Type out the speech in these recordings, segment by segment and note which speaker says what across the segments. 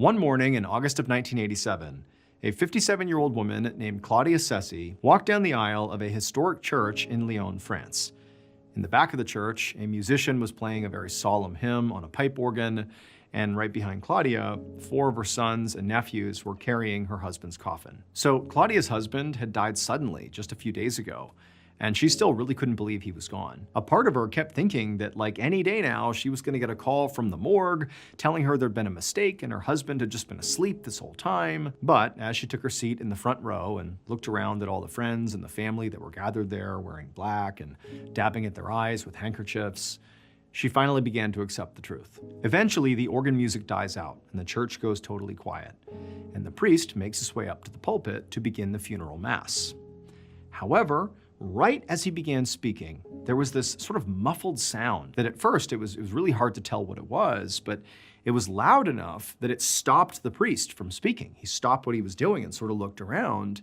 Speaker 1: One morning in August of 1987, a 57-year-old woman named Claudia walked down the aisle of a historic church in Lyon, France. In the back of the church, a musician was playing a very solemn hymn on a pipe organ, and right behind Claudia, 4 of her sons and nephews were carrying her husband's coffin. So Claudia's husband had died suddenly just a few days ago, and she still really couldn't believe he was gone. A part of her kept thinking that like any day now, she was gonna get a call from the morgue telling her there'd been a mistake and her husband had just been asleep this whole time. But as she took her seat in the front row and looked around at all the friends and the family that were gathered there wearing black and dabbing at their eyes with handkerchiefs, she finally began to accept the truth. Eventually, the organ music dies out and the church goes totally quiet, and the priest makes his way up to the pulpit to begin the funeral mass. However, right as he began speaking, there was this sort of muffled sound that at first it was really hard to tell what it was, but it was loud enough that it stopped the priest from speaking. He stopped what he was doing and sort of looked around,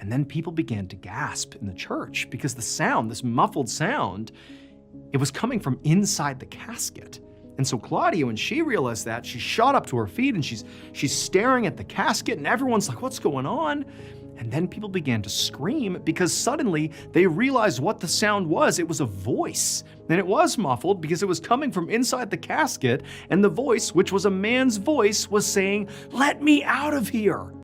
Speaker 1: and then people began to gasp in the church because the sound, this muffled sound, it was coming from inside the casket. And so Claudia, when she realized that, she shot up to her feet and she's staring at the casket and everyone's like, what's going on? And then people began to scream because suddenly they realized what the sound was. It was a voice. And it was muffled because it was coming from inside the casket, and the voice, which was a man's voice, was saying, "Let me out of here."